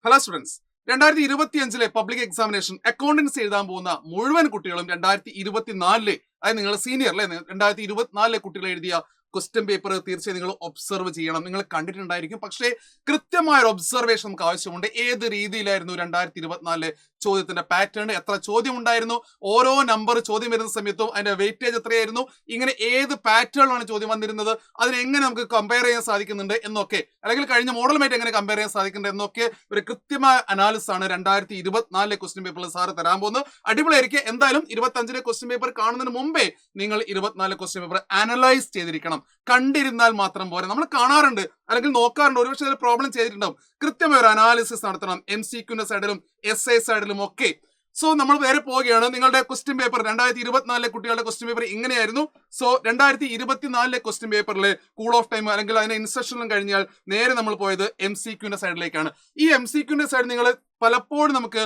Hello students, 2025 public examination accountancy എഴുതാൻ പോകുന്ന മുഴുവൻ കുട്ടികളും 2024 അതായത് നിങ്ങളുടെ സീനിയർ അല്ലെ 2024 കുട്ടികൾ എഴുതിയ ക്വസ്റ്റ്യൻ പേപ്പർ തീർച്ചയായും നിങ്ങൾ ഒബ്സർവ് ചെയ്യണം. നിങ്ങൾ കണ്ടിട്ടുണ്ടായിരിക്കും, പക്ഷേ കൃത്യമായ ഒരു ഒബ്സർവേഷൻ നമുക്ക് ആവശ്യമുണ്ട്. ഏത് രീതിയിലായിരുന്നു 2024 ചോദ്യത്തിന്റെ പാറ്റേൺ, എത്ര ചോദ്യം ഉണ്ടായിരുന്നു, ഓരോ നമ്പർ ചോദ്യം വരുന്ന സമയത്തും അതിന്റെ വെയിറ്റേജ് എത്രയായിരുന്നു, ഇങ്ങനെ ഏത് പാറ്റേണിലാണ് ചോദ്യം വന്നിരുന്നത്, അതിനെങ്ങനെ നമുക്ക് കമ്പയർ ചെയ്യാൻ സാധിക്കുന്നുണ്ട് എന്നൊക്കെ, അല്ലെങ്കിൽ കഴിഞ്ഞ മോഡലുമായിട്ട് എങ്ങനെ കമ്പയർ ചെയ്യാൻ സാധിക്കുന്നുണ്ട് എന്നൊക്കെ ഒരു കൃത്യമായ അനാലിസിസ് ആണ് 2024 ക്വസ്റ്റ്യൻ പേപ്പറിൽ സാറ് തരാൻ പോകുന്നത്. അടിപൊളിയായിരിക്കും. എന്തായാലും 25 ക്വസ്റ്റ്യൻ പേപ്പർ കാണുന്നതിന് മുമ്പേ നിങ്ങൾ 24 ക്വസ്റ്റ്യൻ പേപ്പർ അനലൈസ് ചെയ്തിരിക്കണം. കണ്ടിരുന്നാൽ മാത്രം പോരാ, നമ്മൾ കാണാറുണ്ട് അല്ലെങ്കിൽ നോക്കാറുണ്ട്, ഒരുപക്ഷെ അതിൽ പ്രോബ്ലം ചെയ്തിട്ടുണ്ടാവും. കൃത്യമായ ഒരു അനാലിസിസ് നടത്തണം, MCQന്റെ സൈഡിലും SA സൈഡിലും ഒക്കെ. സോ നമ്മൾ നേരെ പോവുകയാണ്. നിങ്ങളുടെ ക്വസ്റ്റ്യൻ പേപ്പർ 2024 കുട്ടികളുടെ ക്വസ്റ്റ്യൻ പേപ്പർ ഇങ്ങനെയായിരുന്നു. സോ 2024 ക്വസ്റ്റ്യൻ പേപ്പറിലെ കൂൾ ഓഫ് ടൈം അല്ലെങ്കിൽ അതിന്റെ ഇൻസ്ട്രക്ഷനും കഴിഞ്ഞാൽ നേരെ നമ്മൾ പോയത് MCQന്റെ സൈഡിലേക്കാണ്. ഈ MCQന്റെ സൈഡ് നിങ്ങൾ പലപ്പോഴും നമുക്ക്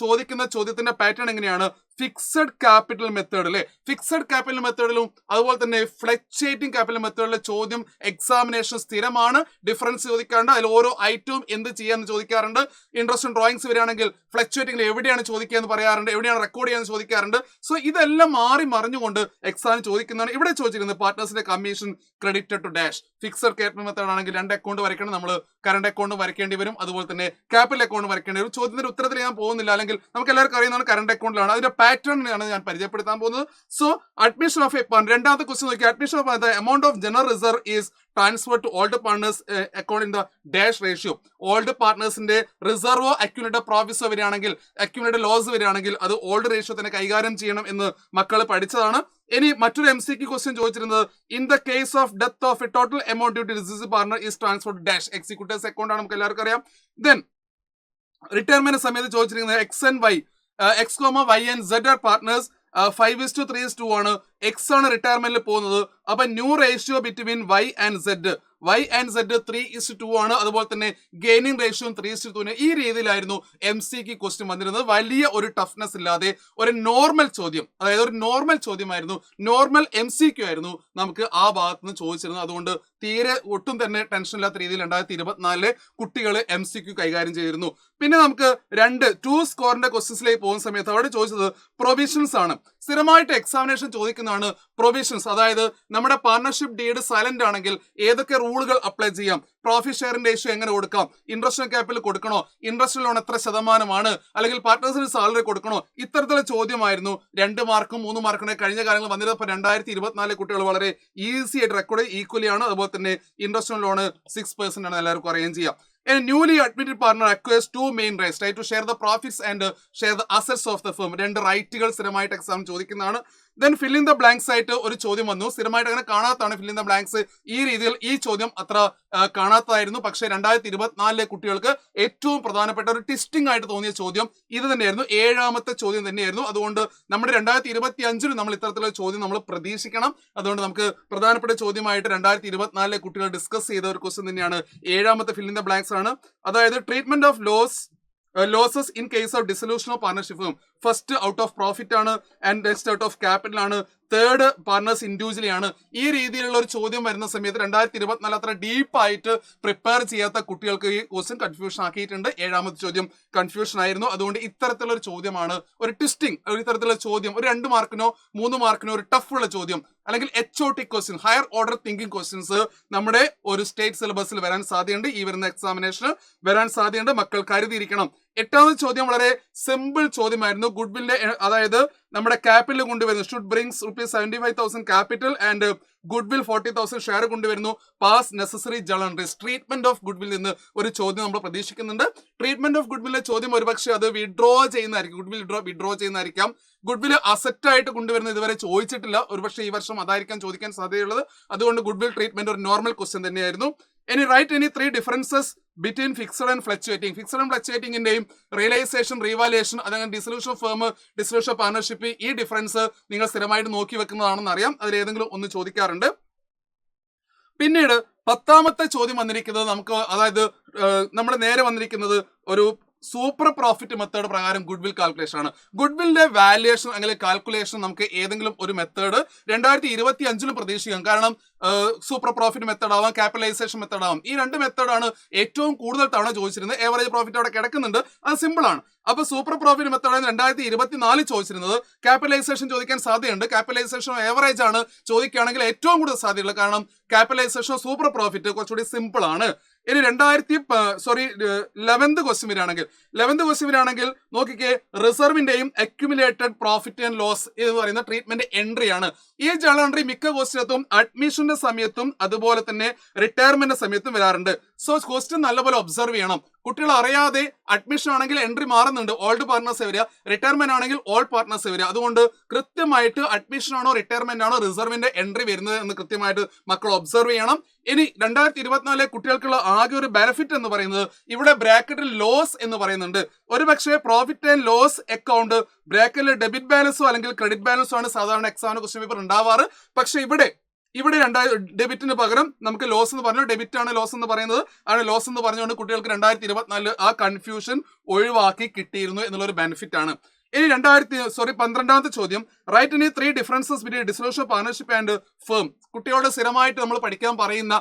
ചോദിക്കുന്ന ചോദ്യത്തിന്റെ പാറ്റേൺ എങ്ങനെയാണ്, ഫിക്സഡ് ക്യാപിറ്റൽ മെത്തേഡ് അല്ലെ, ഫിക്സഡ് ക്യാപിറ്റൽ മെത്തേഡിലും അതുപോലെ തന്നെ ഫ്ലക്ച്വേറ്റിംഗ് ക്യാപിറ്റൽ മെത്തേഡിലെ ചോദ്യം എക്സാമിനേഷൻ സ്ഥിരമാണ്. ഡിഫറൻസ് ചോദിക്കാറുണ്ട്, അതിൽ ഓരോ ഐറ്റവും എന്ത് ചെയ്യാന്ന് ചോദിക്കാറുണ്ട്. ഇൻട്രസ്റ്റ് ഡ്രോയിങ്സ് വരികയാണെങ്കിൽ ഫ്ലക്ച്വേറ്റിംഗിൽ എവിടെയാണ് ചോദിക്കുക എന്ന് പറയാറുണ്ട്, എവിടെയാണ് റെക്കോർഡ് ചെയ്യാന്ന് ചോദിക്കാറുണ്ട്. സോ ഇതെല്ലാം മാറി മറിഞ്ഞുകൊണ്ട് എക്സാമിന് ചോദിക്കുന്നതാണ്. ഇവിടെ ചോദിച്ചിരിക്കുന്നത് പാർട്ട്നേഴ്സിന്റെ commission credited to dash. Fixed capital method ആണെങ്കിൽ 2 അക്കൗണ്ട് വരയ്ക്കണം, നമ്മൾ കറണ്ട് അക്കൗണ്ട് വരയ്ക്കേണ്ടി വരും, അതുപോലെ തന്നെ ക്യാപിറ്റൽ അക്കൗണ്ട് വരയ്ക്കേണ്ടി വരും. ചോദ്യത്തിന്റെ ഉത്തരത്തിൽ ഞാൻ പോകുന്നില്ല, അല്ലെങ്കിൽ നമുക്ക് എല്ലാവർക്കും അറിയുന്നതാണ് കറണ്ട് അക്കൗണ്ടിലാണ്. അതിന്റെ പാറ്റേൺ ആണ് ഞാൻ പരിചയപ്പെടുത്താൻ പോകുന്നത്. So admission of a fund, രണ്ടാമത്തെ ക്വസ്റ്റ്യൻ നോക്കി, admission of the amount of general reserve is transfer to old partners account in the dash ratio. Old പാർട്ട്നേഴ്സിന്റെ റിസർവോ അക്യുമുലേറ്റഡ് പ്രോഫിറ്റ്സോ വരികയാണെങ്കിൽ, അക്യുമുലേറ്റഡ് ലോസ് വരികയാണെങ്കിൽ അത് ഓൾഡ് റേഷ്യോ തന്നെ കൈകാര്യം ചെയ്യണം എന്ന് മക്കൾ പഠിച്ചതാണ്. ഇനി മറ്റൊരു MCQ ക്വസ്റ്റ്യൻ ചോദിച്ചിരുന്നത്, in the case of death of a total amount due to deceased partner is transfer to dash. Executives account ആണ്, നമുക്ക് എല്ലാവർക്കും അറിയാം. ദെൻ റിട്ടയർമെന്റ് സമയത്ത് ചോദിച്ചിരിക്കുന്നത് X and Y, X, Y and Z are partners. 5:3:2 ആണ്. X ആണ് റിട്ടയർമെന്റിൽ പോകുന്നത്. അപ്പൊ new ratio between Y and Z, Y and Z 3:2 ആണ്. അതുപോലെ തന്നെ ഗെയിനിങ് റേഷ്യോ 3:2. ഈ രീതിയിലായിരുന്നു MCQ ക്വസ്റ്റ്യൻ വന്നിരുന്നത്. വലിയ ഒരു ടഫ്നെസ് ഇല്ലാതെ ഒരു നോർമൽ ചോദ്യം, അതായത് ഒരു നോർമൽ ചോദ്യമായിരുന്നു, നോർമൽ MCQ ആയിരുന്നു നമുക്ക് ആ ഭാഗത്ത് നിന്ന് ചോദിച്ചിരുന്നത്. അതുകൊണ്ട് തീരെ ഒട്ടും തന്നെ ടെൻഷൻ ഇല്ലാത്ത രീതിയിൽ 2024 കുട്ടികൾ MCQ കൈകാര്യം ചെയ്തിരുന്നു. പിന്നെ നമുക്ക് 2 സ്കോറിന്റെ ക്വസ്റ്റ്യൻസിലേക്ക് പോകുന്ന സമയത്ത് അവിടെ ചോദിച്ചത് പ്രൊവിഷൻസ് ആണ്. സ്ഥിരമായിട്ട് എക്സാമിനേഷൻ ചോദിക്കുന്നതാണ് പ്രൊവിഷൻസ്. അതായത് നമ്മുടെ പാർട്ണർഷിപ്പ് ഡീഡ് സൈലന്റ് ആണെങ്കിൽ ഏതൊക്കെ റൂളുകൾ അപ്ലൈ ചെയ്യാം, പ്രോഫിറ്റ് ഷെയറിന്റെ റേഷ്യോ എങ്ങനെ കൊടുക്കാം, ഇൻട്രസ്റ്റ് ക്യാപിറ്റൽ കൊടുക്കണോ, ഇൻട്രസ്റ്റ് ലോൺ എത്ര ശതമാനമാണ്, അല്ലെങ്കിൽ പാർട്ട്നേഴ്സിന് സാലറി കൊടുക്കണോ, ഇത്തരത്തിലുള്ള ചോദ്യമായിരുന്നു 2 മാർക്കും 3 മാർക്കും കഴിഞ്ഞ കാലങ്ങളിൽ വന്നിരുന്നത്. 2024 കുട്ടികൾ വളരെ ഈസി ആയിട്ട് റെക്കോർഡ് ഈക്വലി ആണ്. അതുപോലെ തന്നെ ഇൻട്രസ്റ്റ് ലോൺ 6% ആണ്, എല്ലാവർക്കും അറിയാൻ ചെയ്യാം. A newly admitted partner acquires 2 main rights, right to share the profits and share the assets of the firm. 2 റൈറ്റുകൾ സ്ഥിരമായിട്ട് എക്സാം ചോദിക്കുന്നതാണ്. Then fill in the blanks ആയിട്ട് ഒരു ചോദ്യം വന്നു. സ്ഥിരമായിട്ട് അങ്ങനെ കാണാത്തതാണ് ഫിൽ ഇൻ ദ ബ്ലാങ്ക്സ്. ഈ രീതിയിൽ ഈ ചോദ്യം അത്ര കാണാത്തതായിരുന്നു. പക്ഷേ 2024 കുട്ടികൾക്ക് ഏറ്റവും പ്രധാനപ്പെട്ട ഒരു ടിസ്റ്റിംഗ് ആയിട്ട് തോന്നിയ ചോദ്യം ഇത് തന്നെയായിരുന്നു. 7ാമത്തെ ചോദ്യം തന്നെയായിരുന്നു. അതുകൊണ്ട് നമ്മുടെ 2025 നമ്മൾ ഇത്തരത്തിലുള്ള ചോദ്യം നമ്മൾ പ്രതീക്ഷിക്കണം. അതുകൊണ്ട് നമുക്ക് പ്രധാനപ്പെട്ട ചോദ്യമായിട്ട് 2024 കുട്ടികൾ ഡിസ്കസ് ചെയ്ത ഒരു ക്വസ്റ്റ്യൻ തന്നെയാണ് 7ാമത്തെ ഫിൽ ഇൻ ദ ബ്ലാങ്ക്സ് ആണ്. അതായത് treatment of losses in case of dissolution of partnership. First out of profit ആണ്, and next out of capital ആണ്, തേർഡ് പാർട്ട്നേഴ്സ് ഇൻഡിവിജ്വലി ആണ്. ഈ രീതിയിലുള്ള ഒരു ചോദ്യം വരുന്ന സമയത്ത് 2024 അത്ര ഡീപ്പായിട്ട് പ്രിപ്പയർ ചെയ്യാത്ത കുട്ടികൾക്ക് ഈ ക്വസ്റ്റ്യൻ കൺഫ്യൂഷൻ ആക്കിയിട്ടുണ്ട്. 7ാമത്തെ ചോദ്യം കൺഫ്യൂഷൻ ആയിരുന്നു. അതുകൊണ്ട് ഇത്തരത്തിലുള്ള ഒരു ചോദ്യമാണ് ഒരു ട്വിസ്റ്റിംഗ്, ഒരു ഇത്തരത്തിലുള്ള ചോദ്യം ഒരു 2 മാർക്കിനോ 3 മാർക്കിനോ ഒരു ടഫ് ഉള്ള ചോദ്യം, അല്ലെങ്കിൽ HOT question, higher order thinking questions നമ്മുടെ ഒരു സ്റ്റേറ്റ് സിലബസിൽ വരാൻ സാധ്യതയുണ്ട്. ഈ വരുന്ന എക്സാമിനേഷന് വരാൻ സാധ്യതയുണ്ട്. മക്കൾ കരുതിയിരിക്കണം. 8ാമത്തെ ചോദ്യം വളരെ സിമ്പിൾ ചോദ്യമായിരുന്നു. ഗുഡ്വില്ലിന്റെ, അതായത് നമ്മുടെ ക്യാപിറ്റൽ കൊണ്ടുവരുന്നു, should brings ₹75,000 capital and goodwill 40,000 share കൊണ്ടുവരുന്നു. Pass necessary journal entries. Treatment of goodwill നിന്ന് ഒരു ചോദ്യം നമ്മൾ പ്രതീക്ഷിക്കുന്നുണ്ട്. ട്രീറ്റ്മെന്റ് ഓഫ് ഗുഡ്വില്ലിന്റെ ചോദ്യം ഒരുപക്ഷെ അത് വിഡ്രോ ചെയ്യുന്നതായിരിക്കും, ഗുഡ്വിൽ വിഡ്രോ ചെയ്യുന്നതായിരിക്കാം. ഗുഡ്വിൽ അസറ്റ് ആയിട്ട് കൊണ്ടുവരുന്നത് ഇതുവരെ ചോദിച്ചിട്ടില്ല. ഒരുപക്ഷെ ഈ വർഷം അതായിരിക്കാം ചോദിക്കാൻ സാധ്യതയുള്ളത്. അതുകൊണ്ട് ഗുഡ്വിൽ ട്രീറ്റ്മെന്റ് ഒരു നോർമൽ ക്വസ്റ്റ്യൻ തന്നെയായിരുന്നു. ഇനി write any 3 differences between fixed and fluctuating. Fixed and ഫ്ലക്ച്വേറ്റിംഗിന്റെയും റിയലൈസേഷൻ, റീവാലുവേഷൻ, അതങ്ങനെ dissolution of firm, dissolution of partnership, ഈ ഡിഫറൻസ് നിങ്ങൾ സ്ഥിരമായിട്ട് നോക്കി വെക്കുന്നതാണെന്ന് അറിയാം. അതിൽ ഏതെങ്കിലും ഒന്ന് ചോദിക്കാറുണ്ട്. പിന്നീട് 10ാമത്തെ ചോദ്യം വന്നിരിക്കുന്നത് നമുക്ക്, അതായത് നമ്മുടെ നേരെ വന്നിരിക്കുന്നത് ഒരു സൂപ്പർ പ്രോഫിറ്റ് മെത്തേഡ് പ്രകാരം ഗുഡ് വിൽ കാൽക്കുലേഷൻ ആണ്. ഗുഡ് വില്ലിന്റെ വാല്യുവേഷൻ അല്ലെങ്കിൽ കാൽക്കുലേഷൻ നമുക്ക് ഏതെങ്കിലും ഒരു മെത്തേഡ് 2025 പ്രതീക്ഷിക്കാം. കാരണം സൂപ്പർ പ്രോഫിറ്റ് മെത്തേഡ് ആവാം, ക്യാപിറ്റലൈസേഷൻ മെത്തേഡ് ആവാം. ഈ രണ്ട് മെത്തേഡാണ് ഏറ്റവും കൂടുതൽ തവണ ചോദിച്ചിരുന്നത്. ഏവറേജ് പ്രോഫിറ്റ് അവിടെ കിടക്കുന്നുണ്ട്, അത് സിമ്പിൾ ആണ്. അപ്പൊ സൂപ്പർ പ്രോഫിറ്റ് മെത്തേഡാണ് 2024 ചോദിച്ചിരുന്നത്. ക്യാപിറ്റലൈസേഷൻ ചോദിക്കാൻ സാധ്യതയുണ്ട്. ക്യാപിറ്റലൈസേഷൻ ഏവറേജ് ആണ് ചോദിക്കുകയാണെങ്കിൽ ഏറ്റവും കൂടുതൽ സാധ്യതയുള്ളത്. കാരണം ക്യാപിറ്റലൈസേഷൻ സൂപ്പർ പ്രോഫിറ്റ് കുറച്ചുകൂടി സിമ്പിൾ ആണ്. ഇനി 11th ക്വസ്റ്റ്യൻ വരികയാണെങ്കിൽ നോക്കിക്കേ, റിസർവിന്റെയും അക്യുമുലേറ്റഡ് പ്രോഫിറ്റ് ആൻഡ് ലോസ് എന്ന് പറയുന്ന ട്രീറ്റ്മെന്റ് എൻട്രി ആണ്. ഈ ജേണൽ എൻട്രി മിക്ക ക്വസ്റ്റ്യത്തും അഡ്മിഷന്റെ സമയത്തും അതുപോലെ തന്നെ റിട്ടയർമെന്റ് സമയത്തും വരാറുണ്ട്. സോ ക്വസ്റ്റ്യൻ നല്ലപോലെ ഒബ്സർവ് ചെയ്യണം. കുട്ടികൾ അറിയാതെ അഡ്മിഷൻ ആണെങ്കിൽ എൻട്രി മാറുന്നുണ്ട്, ഓൾഡ് പാർട്ട്നേഴ്സ് വരിക, റിട്ടയർമെന്റ് ആണെങ്കിൽ ഓൾ പാർട്ട്നേഴ്സ് വരിക. അതുകൊണ്ട് കൃത്യമായിട്ട് അഡ്മിഷൻ ആണോ റിട്ടയർമെന്റ് ആണോ റിസർവിന്റെ എൻട്രി വരുന്നത് എന്ന് കൃത്യമായിട്ട് മക്കൾ ഒബ്സർവ് ചെയ്യണം. ഇനി 2024 കുട്ടികൾക്കുള്ള ആകെ ഒരു ബെനിഫിറ്റ് എന്ന് പറയുന്നത് ഇവിടെ ബ്രാക്കറ്റിൽ ലോസ് എന്ന് പറയുന്നുണ്ട്. ഒരുപക്ഷെ പ്രോഫിറ്റ് ആൻഡ് ലോസ് അക്കൗണ്ട് ബ്രാക്കറ്റിൽ ഡെബിറ്റ് ബാലൻസോ അല്ലെങ്കിൽ ക്രെഡിറ്റ് ബാലൻസോ ആണ് സാധാരണ എക്സാമിന് ക്വസ്റ്റ്യൻ പേപ്പർ ഉണ്ടാവാറ്. പക്ഷെ ഇവിടെ ഡെബിറ്റിന് പകരം നമുക്ക് ലോസ് എന്ന് പറഞ്ഞു, ഡെബിറ്റ് ആണ് ലോസ് എന്ന് പറയുന്നത്, ആണ് ലോസ് എന്ന് പറഞ്ഞുകൊണ്ട് കുട്ടികൾക്ക് 2024 ആ കൺഫ്യൂഷൻ ഒഴിവാക്കി കിട്ടിയിരുന്നു എന്നുള്ളൊരു ബെനിഫിറ്റ് ആണ്. ഇനി 12ാമത്തെ ചോദ്യം, റൈറ്റ് ഇനി 3 differences between dissolution of partnership and firm. കുട്ടികളോട് സ്ഥിരമായിട്ട് നമ്മൾ പഠിക്കാൻ പറയുന്ന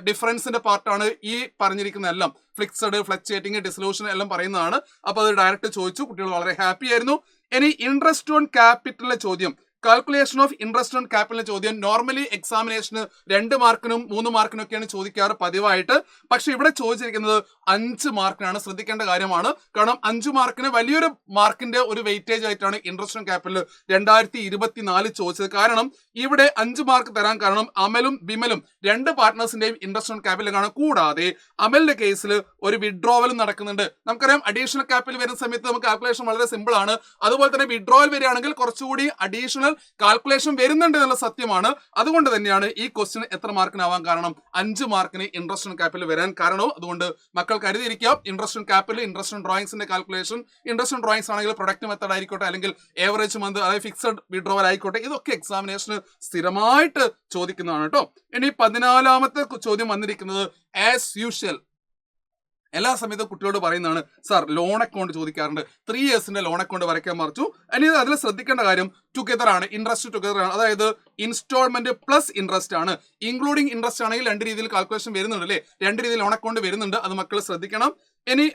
ഡിഫറൻസിന്റെ പാർട്ടാണ് ഈ പറഞ്ഞിരിക്കുന്ന എല്ലാം. ഫിക്സഡ്, ഫ്ലക്ച്വേറ്റിംഗ്, ഡിസൊല്യൂഷൻ എല്ലാം പറയുന്നതാണ്. അപ്പൊ അത് ഡയറക്റ്റ് ചോദിച്ചു, കുട്ടികൾ വളരെ ഹാപ്പി ആയിരുന്നു. ഇനി ഇൻട്രസ്റ്റ് ഓൺ ക്യാപിറ്റലിലെ ചോദ്യം, calculation of interest on capital ചോദ്യം നോർമലി എക്സാമിനേഷന് 2 മാർക്കിനും 3 മാർക്കിനും ഒക്കെയാണ് ചോദിക്കാറ് പതിവായിട്ട്. പക്ഷെ ഇവിടെ ചോദിച്ചിരിക്കുന്നത് 5 മാർക്കിനാണ്. ശ്രദ്ധിക്കേണ്ട കാര്യമാണ്. കാരണം 5 മാർക്കിന് വലിയൊരു മാർക്കിന്റെ ഒരു വെയിറ്റേജ് ആയിട്ടാണ് ഇൻട്രസ്റ്റ് ഓൺ ക്യാപിറ്റൽ 2024 ചോദിച്ചത്. കാരണം ഇവിടെ 5 മാർക്ക് തരാൻ കാരണം അമലും ബിമലും 2 പാർട്ട്നേഴ്സിന്റെയും ഇൻട്രസ്റ്റ് ഓൺ ക്യാപിറ്റൽ കാണാൻ. കൂടാതെ അമലിന്റെ കേസിൽ ഒരു വിഡ്രോവലും നടക്കുന്നുണ്ട്. നമുക്കറിയാം അഡീഷണൽ ക്യാപിറ്റൽ വരുന്ന സമയത്ത് നമുക്ക് കാൽക്കുലേഷൻ വളരെ സിമ്പിൾ ആണ്. അതുപോലെ തന്നെ വിഡ്രോവൽ വരികയാണെങ്കിൽ കുറച്ചുകൂടി അഡീഷണൽ കാൽക്കുലേഷൻ വരുന്നുണ്ട് എന്നുള്ള സത്യമാണ്. അതുകൊണ്ട് തന്നെയാണ് ഈ ക്വസ്റ്റ്യൻ എത്ര മാർക്കിനാവാൻ കാരണം 5 മാർക്കിന് ഇൻട്രസ്റ്റ് ഓൺ ക്യാപിറ്റൽ വരാൻ കാരണവും. അതുകൊണ്ട് മക്കൾ കരുതിയിരിക്കുക, interest on capital, interest on ഡ്രോയിങ്സിന്റെ കാൽക്കുലേഷൻ, ഇൻട്രസ്റ്റ് ഓൺ ഡ്രോയിങ്സ് ആണെങ്കിൽ പ്രൊഡക്റ്റ് മെത്തേഡ് ആയിക്കോട്ടെ, അല്ലെങ്കിൽ ഏവറേജ് മന്ത്, അതായത് ഫിക്സഡ് വിഡ്രോവൽ ആയിക്കോട്ടെ, ഇതൊക്കെ എക്സാമിനേഷന് സ്ഥിരമായിട്ട് ചോദിക്കുന്നതാണ് കേട്ടോ. ഇനി 14ാമത്തെ ചോദ്യം വന്നിരിക്കുന്നത് ആസ് യൂഷ്വൽ എല്ലാ സമയത്തും കുട്ടികളോട് പറയുന്നതാണ്, സാർ ലോൺ അക്കൗണ്ട് ചോദിക്കാറുണ്ട്, 3 ഇയേഴ്സിന്റെ ലോൺ അക്കൗണ്ട് വരയ്ക്കാൻ മറിച്ചു. ഇനി അതിൽ ശ്രദ്ധിക്കേണ്ട കാര്യം ടുഗദർ ആണ്, ഇൻട്രസ്റ്റ് ടുഗദർ ആണ്. അതായത് ഇൻസ്റ്റാൾമെന്റ് പ്ലസ് ഇൻട്രസ്റ്റ് ആണ്. ഇൻക്ലൂഡിംഗ് ഇൻട്രസ്റ്റ് ആണെങ്കിൽ 2 രീതിയിൽ കാൽക്കുലേഷൻ വരുന്നുണ്ട് അല്ലേ, 2 രീതിയിൽ ലോൺ അക്കൗണ്ട് വരുന്നുണ്ട്. അത് മക്കൾ ശ്രദ്ധിക്കണം. ഇനി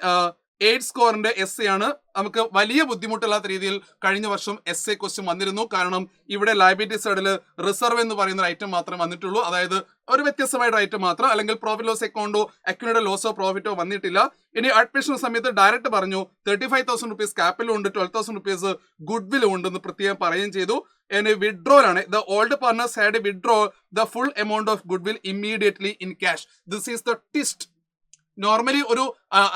8 സ്കോറിന്റെ എസ് ആണ്. നമുക്ക് വലിയ ബുദ്ധിമുട്ടില്ലാത്ത രീതിയിൽ കഴിഞ്ഞ വർഷം എസ് ക്വസ്റ്റ്യൻ വന്നിരുന്നു. കാരണം ഇവിടെ ലയബിലിറ്റി സൈഡിൽ റിസർവ് എന്ന് പറയുന്ന ഒരു ഐറ്റം മാത്രമേ വന്നിട്ടുള്ളൂ. അതായത് ഒരു വ്യത്യസ്തമായിട്ട് ഐറ്റം മാത്രം, അല്ലെങ്കിൽ പ്രോഫിറ്റ് ലോസ് അക്കൗണ്ടോ അക്യുമുലേറ്റഡ് ലോസോ പ്രോഫിറ്റോ വന്നിട്ടില്ല. ഇനി അഡ്മിഷൻ സമയത്ത് ഡയറക്റ്റ് പറഞ്ഞു 35,000 റുപ്പീസ് ക്യാപിറ്റലും ഉണ്ട്, 12,000 റുപ്പീസ് ഗുഡ് വില്ലും ഉണ്ടെന്ന് പ്രത്യേകം പറയുകയും ചെയ്തു. ഇനി വിഡ്രോൽ ആണ്, the old partners had withdraw the full amount of goodwill immediately in cash. This is the twist. Normally ഒരു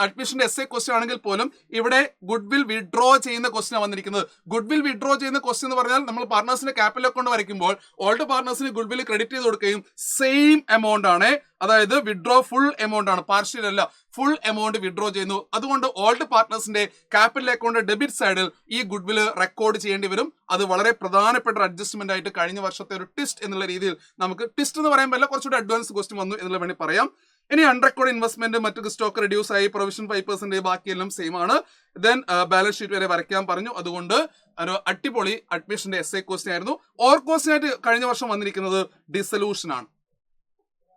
അഡ്മിഷന്റെ എസ് ക്വസ്റ്റ്യൻ ആണെങ്കിൽ പോലും ഇവിടെ ഗുഡ് വിൽ വിഡ്രോ ചെയ്യുന്ന ക്വസ്റ്റ്യൻ വന്നിരിക്കുന്നത്. ഗുഡ് വിൽ വിഡ്രോ ചെയ്യുന്ന ക്വസ്റ്റ്യൻ എന്ന് പറഞ്ഞാൽ നമ്മൾ പാർട്ട്നേഴ്സിന്റെ ക്യാപിറ്റൽ അക്കൗണ്ട് വരയ്ക്കുമ്പോൾ ഓൾഡ് പാർട്ട്നേഴ്സിന് ഗുഡ് വിൽ ക്രെഡിറ്റ് ചെയ്ത് കൊടുക്കുകയും സെയിം എമൗണ്ട് ആണ്, അതായത് വിഡ്രോ ഫുൾ എമൗണ്ട് ആണ്, പാർഷ്യൽ അല്ല, ഫുൾ എമൗണ്ട് വിഡ്രോ ചെയ്യുന്നു. അതുകൊണ്ട് ഓൾഡ് പാർട്ട്നേഴ്സിന്റെ ക്യാപിറ്റൽ അക്കൗണ്ട് ഡെബിറ്റ് സൈഡിൽ ഈ ഗുഡ് വിൽ റെക്കോർഡ് ചെയ്യേണ്ടി വരും. അത് വളരെ പ്രധാനപ്പെട്ട ഒരു അഡ്ജസ്റ്റ്മെന്റ് ആയിട്ട് കഴിഞ്ഞ വർഷത്തെ ഒരു ട്വിസ്റ്റ് എന്നുള്ള രീതിയിൽ നമുക്ക്, ട്വിസ്റ്റ് എന്ന് പറയുമ്പോൾ കുറച്ചുകൂടി അഡ്വാൻസ് ക്വസ്റ്റ്യൻ വന്നു എന്നുള്ള വേണ്ടി പറയാം. ഇനി അൺറെക്കോർഡ് ഇൻവെസ്റ്റ്മെന്റ് മറ്റു സ്റ്റോക്ക് റെഡ്യൂസ് ആയി, പ്രൊവിഷൻ 5% ബാക്കിയെല്ലാം സെയിം ആണ്. ദെൻ ബാലൻസ് ഷീറ്റ് വരെ വരയ്ക്കാൻ പറഞ്ഞു. അതുകൊണ്ട് ഒരു അടിപൊളി അഡ്മിഷന്റെ എസ് ക്വസ്റ്റ്യൻ ആയിരുന്നു. ഓർ ക്വസ്റ്റ്യൻ ആയിട്ട് കഴിഞ്ഞ വർഷം വന്നിരിക്കുന്നത് ഡിസൊല്യൂഷൻ ആണ്.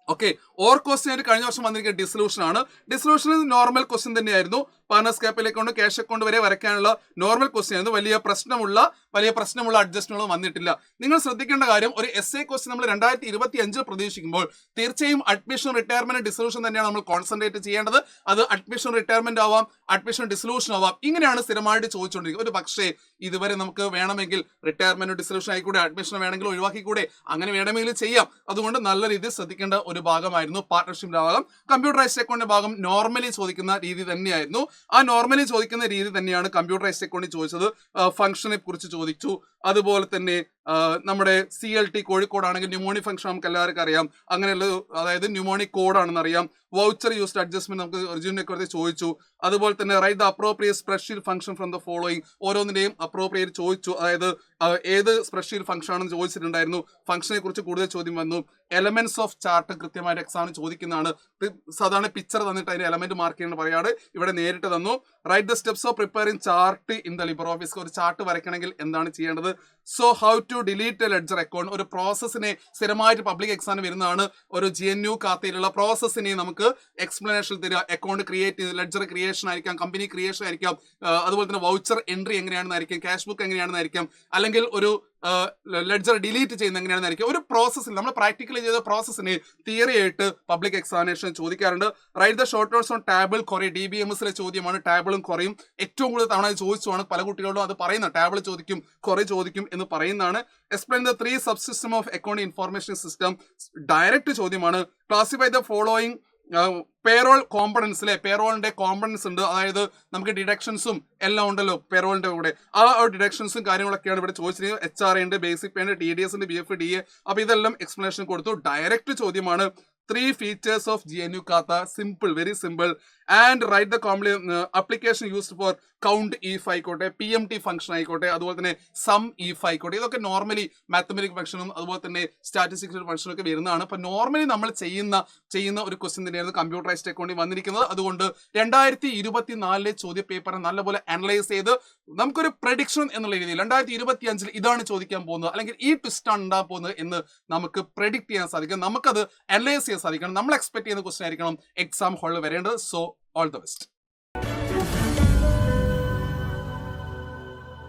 ഓക്കെ, ഓർ ക്വസ്റ്റ്യൻ ആയിട്ട് കഴിഞ്ഞ വർഷം വന്നിരിക്കുന്ന ഡിസൊല്യൂഷൻ ആണ്. ഡിസൊല്യൂഷൻ നോർമൽ ക്വസ്റ്റ്യൻ തന്നെയായിരുന്നു. Partners capital account, cash account വരെ വരയ്ക്കാനുള്ള നോർമൽ ക്വസ്റ്റ്യൻ ആയിരുന്നു. വലിയ പ്രശ്നമുള്ള അഡ്ജസ്റ്റ്മെന്റ് വന്നിട്ടില്ല. നിങ്ങൾ ശ്രദ്ധിക്കേണ്ട കാര്യം, ഒരു എസ് ക്വസ്റ്റ്യൻ നമ്മൾ 2025 പ്രതീക്ഷിക്കുമ്പോൾ തീർച്ചയായും അഡ്മിഷൻ, റിട്ടയർമെന്റ്, ഡിസൊല്യൂഷൻ തന്നെയാണ് നമ്മൾ കോൺസെൻട്രേറ്റ് ചെയ്യേണ്ടത്. അത് അഡ്മിഷൻ റിട്ടയർമെന്റ് ആവാം, അഡ്മിഷൻ ഡിസൊല്യൂഷൻ ആവാം, ഇങ്ങനെയാണ് സ്ഥിരമായിട്ട് ചോദിച്ചുകൊണ്ടിരിക്കുന്നത്. ഒരു പക്ഷേ ഇതുവരെ നമുക്ക് വേണമെങ്കിൽ റിട്ടയർമെന്റ് ഡിസൊല്യൂഷൻ ആയിക്കൂടെ, അഡ്മിഷൻ വേണമെങ്കിൽ ഒഴിവാക്കിക്കൂടെ, അങ്ങനെ വേണമെങ്കിൽ ചെയ്യാം. അതുകൊണ്ട് നല്ല രീതിയിൽ ശ്രദ്ധിക്കേണ്ട ഒരു ഭാഗമായിരുന്നു പാർട്ണർഷിപ്പിന്റെ ഭാഗം. കമ്പ്യൂട്ടറൈസ്ഡ് അക്കൗണ്ടിന്റെ ഭാഗം നോർമലി ചോദിക്കുന്ന രീതി തന്നെയായിരുന്നു. ആ നോർമലി ചോദിക്കുന്ന രീതി തന്നെയാണ് കമ്പ്യൂട്ടറൈസ്ഡ് അക്കൗണ്ടിൽ ചോദിച്ചത്. ഫംഗ്ഷനെ കുറിച്ച് ചോദിച്ചു, അതുപോലെ തന്നെ നമ്മുടെ CLT കോഴിക്കോടാണെങ്കിൽ ന്യൂമോണിക് ഫംഗ്ഷൻ നമുക്ക് എല്ലാവർക്കും അറിയാം. അങ്ങനെയുള്ള അതായത് ന്യൂമോണിക് കോഡാണെന്ന് അറിയാം. വൗച്ചർ യൂസ്ഡ് അഡ്ജസ്റ്റ്മെന്റ് നമുക്ക് ഒറിജിനെ കുറിച്ച് ചോദിച്ചു. അതുപോലെ തന്നെ write the appropriate spreadsheet function from the following, ഓരോന്നിന്റെയും അപ്രോപ്രിയേറ്റ് ചോദിച്ചു. അതായത് ഏത് സ്പ്രെഡ്ഷീറ്റ് ഫംഗ്ഷൻ ആണെന്ന് ചോദിച്ചിട്ടുണ്ടായിരുന്നു. ഫംഗ്ഷനെ കുറിച്ച് കൂടുതൽ ചോദ്യം വന്നു. എലമെന്റ്സ് ഓഫ് ചാർട്ട് കൃത്യമായിട്ട് എക്സാമിന് ചോദിക്കുന്നതാണ്. സാധാരണ പിക്ചർ തന്നിട്ട് അതിന്റെ എലമെന്റ് മാർക്ക് ചെയ്യണം പറയാറ്, ഇവിടെ നേരിട്ട് തന്നു. Write the steps of preparing chart in the LibreOffice, ഒരു ചാർട്ട് വരയ്ക്കണമെങ്കിൽ എന്താണ് ചെയ്യേണ്ടത്. So how to delete a ledger account, ഒരു പ്രോസസ്സിനെ സ്ഥിരമായിട്ട് പബ്ലിക് എക്സാമിന് വരുന്നതാണ്. ഒരു GNU ഖാത്തയിലുള്ള പ്രോസസ്സിനെ നമുക്ക് എക്സ്പ്ലനേഷൻ തരിക. അക്കൗണ്ട് ക്രിയേറ്റ് ചെയ്ത് ലെഡ്ജർ ക്രിയേഷൻ ആയിരിക്കാം, കമ്പനി ക്രിയേഷൻ ആയിരിക്കാം, അതുപോലെ തന്നെ വൗച്ചർ എൻട്രി എങ്ങനെയാണെന്നായിരിക്കും, ക്യാഷ് ബുക്ക് എങ്ങനെയാണെന്നായിരിക്കും, അല്ലെങ്കിൽ ഒരു ലെഡ്ജർ ഡിലീറ്റ് ചെയ്യുന്ന എങ്ങനെയാണെന്നായിരിക്കും. ഒരു പ്രോസസ്സിൽ നമ്മൾ പ്രാക്ടിക്കലി ചെയ്ത പ്രോസസ്സിനെ തിയറി ആയിട്ട് പബ്ലിക് എക്സാമിനേഷൻ ചോദിക്കാറുണ്ട്. Write the short notes on table query, DBMSലെ ചോദ്യമാണ്. ടേബിളും ക്വറിയും ഏറ്റവും കൂടുതൽ തവണ ചോദിച്ചുമാണ്. പല കുട്ടികളോടും അത് പറയുന്ന ടേബിൾ ചോദിക്കും, ക്വറി ചോദിക്കും എന്ന് പറയുന്നതാണ്. Explain the 3 subsystem of account information system, direct ചോദ്യമാണ്. ക്ലാസിഫൈ ദ ഫോളോയിങ് പേറോൾ കോമ്പണൻസിലെ, പേറോളിന്റെ കോമ്പണൻസ് ഉണ്ട്, അതായത് നമുക്ക് ഡിഡക്ഷൻസും എല്ലാം ഉണ്ടല്ലോ പേറോളിന്റെ കൂടെ. ആ ഡിഡക്ഷൻസും കാര്യങ്ങളൊക്കെയാണ് ഇവിടെ ചോദിച്ചിരിക്കുന്നത്. HRA ഉണ്ട്, ബേസിക് പേ ഉണ്ട്, TDS ഉണ്ട്, BF, DA. അപ്പൊ ഇതെല്ലാം എക്സ്പ്ലനേഷൻ കൊടുത്തു. ഡയറക്റ്റ് ചോദ്യമാണ്. 3 features of GNU Kata, simple, very simple. And write the application used for count if ആയിക്കോട്ടെ, PMT ഫംഗ്ഷൻ ആയിക്കോട്ടെ, അതുപോലെ തന്നെ സം if ആയിക്കോട്ടെ. ഇതൊക്കെ നോർമലി മാത്തമെറ്റിക് ഫംഗ്ഷനും അതുപോലെ തന്നെ സ്റ്റാറ്റിസ്റ്റിക്സ് ഫംഗ്ഷനും ഒക്കെ വരുന്നതാണ്. അപ്പൊ നോർമലി നമ്മൾ ചെയ്യുന്ന ഒരു ക്വസ്റ്റ്യൻ തന്നെയാണ് കമ്പ്യൂട്ടറൈസ്ഡ് അക്കൗണ്ടിൽ വന്നിരിക്കുന്നത്. അതുകൊണ്ട് 2024 ചോദ്യ പേപ്പർ നല്ലപോലെ അനലൈസ് ചെയ്ത് നമുക്കൊരു പ്രഡിക്ഷൻ എന്നുള്ള രീതിയിൽ 2025 ഇതാണ് ചോദിക്കാൻ പോകുന്നത്, അല്ലെങ്കിൽ ഈ ട്വിസ്റ്റ് ആണ് ഉണ്ടാകാൻ പോകുന്നത് എന്ന് നമുക്ക് പ്രെഡിക്ട് ചെയ്യാൻ സാധിക്കും. നമുക്കത് അനലൈസ് ചെയ്യാൻ സാധിക്കണം. നമ്മൾ എക്സ്പെക്ട് ചെയ്യുന്ന ക്വസ്റ്റ്യൻ ആയിരിക്കണം എക്സാം ഹാളിൽ വരേണ്ടത്. So all the best.